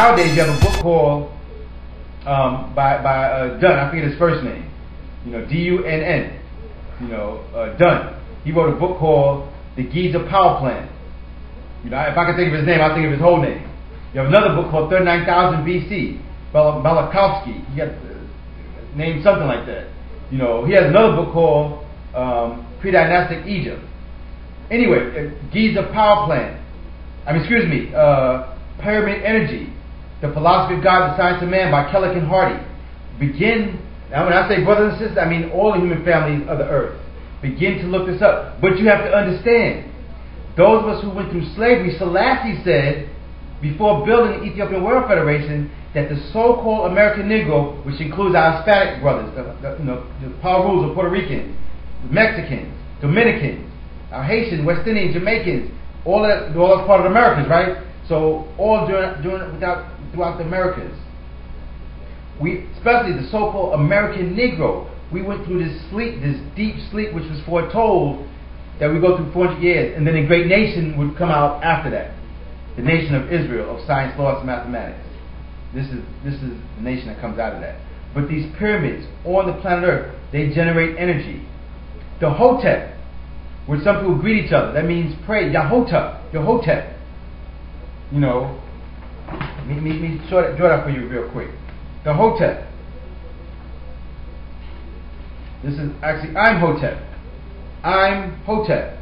nowadays you have a book called by Dunn. I forget his first name. You know, D-U-N-N. You know, Dunn. He wrote a book called The Giza Power Plant. You know, if I can think of his name, I'll think of his whole name. You have another book called 39,000 BC. Balakowski. He got named something like that. You know, he has another book called Pre-Dynastic Egypt. Anyway, Giza Power Plant. Pyramid Energy. The Philosophy of God, the Science of Man by Kellogg and Hardy. Now when I say brothers and sisters, I mean all the human families of the earth. Begin to look this up. But you have to understand, those of us who went through slavery, Selassie said, before building the Ethiopian World Federation, that the so-called American Negro, which includes our Hispanic brothers, the Paulus of Puerto Ricans, Mexicans, Dominicans, our Haitians, West Indians, Jamaicans, all that's part of the Americas, right? So all throughout the Americas, especially the so-called American Negro, we went through this sleep, this deep sleep, which was foretold that we go through 400 years, and then a great nation would come out after that, the nation of Israel, of science, laws, and mathematics. This is the nation that comes out of that. But these pyramids on the planet Earth, they generate energy. The Hotep, where some people greet each other, that means pray, Yahotep, Yahotep. You know, let me draw that for you real quick. The Hotep. This is actually, I'm Hotep. I'm Hotep.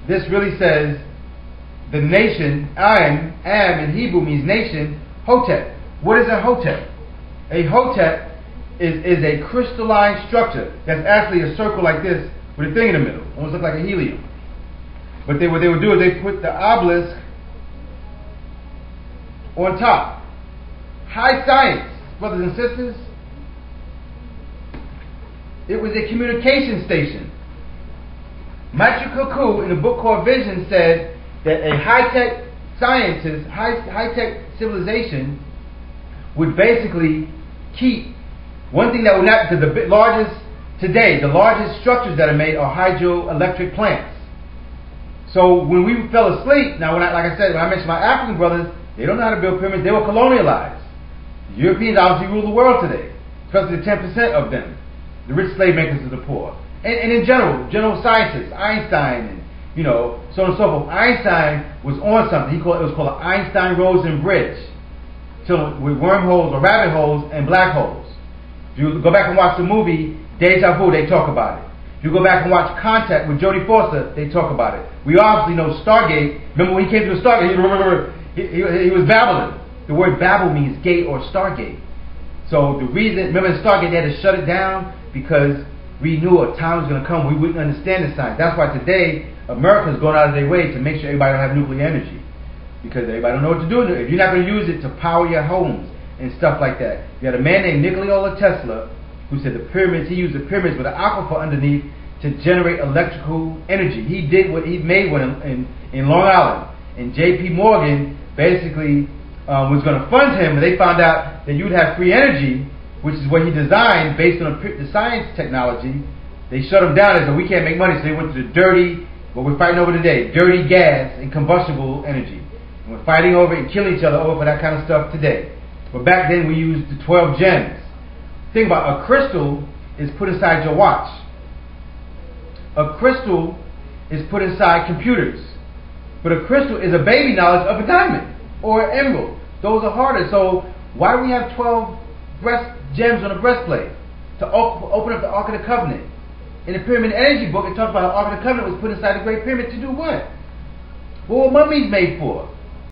This really says the nation, am in Hebrew means nation, Hotep. What is a Hotep? A Hotep is a crystalline structure that's actually a circle like this with a thing in the middle. Almost look like a helium. But what they would do is they put the obelisk on top. High science, brothers and sisters. It was a communication station. Machu Picchu, in a book called Vision, said that a high-tech scientist, high-tech civilization would basically keep one thing that would not, because the largest structures that are made are hydroelectric plants. So when we fell asleep, now when I mentioned my African brothers, they don't know how to build pyramids. They were colonialized. The Europeans obviously rule the world today, especially the 10% of them, the rich slave makers of the poor. And in general scientists, Einstein, and so on and so forth. Einstein was on something. It was called the Einstein-Rosen bridge, with wormholes or rabbit holes and black holes. If you go back and watch the movie Deja Vu, they talk about it. If you go back and watch Contact with Jodie Foster, they talk about it. We obviously know Stargate. Remember when he came to a Stargate, he was babbling. The word babble means gate or Stargate. So the reason, remember in Stargate, they had to shut it down because we knew a time was going to come we wouldn't understand the science. That's why today America's going out of their way to make sure everybody don't have nuclear energy, because everybody don't know what to do with it. If you're not going to use it to power your homes and stuff like that. You had a man named Nikola Tesla who said he used the pyramids with an aquifer underneath to generate electrical energy. He made one in Long Island, and J.P. Morgan basically was going to fund him, but they found out that you'd have free energy, which is what he designed based on the science technology. They shut him down and said, we can't make money, so they went to the dirty, what we're fighting over today, dirty gas and combustible energy. And we're fighting over it and killing each other over that kind of stuff today. But back then we used the 12 gems. Think about a crystal is put inside your watch. A crystal is put inside computers. But a crystal is a baby knowledge of a diamond or an emerald. Those are harder. So why do we have 12 gems on a breastplate? To open up the Ark of the Covenant. In the Pyramid Energy book, it talks about how the Ark of the Covenant was put inside the Great Pyramid to do what? What were mummies made for?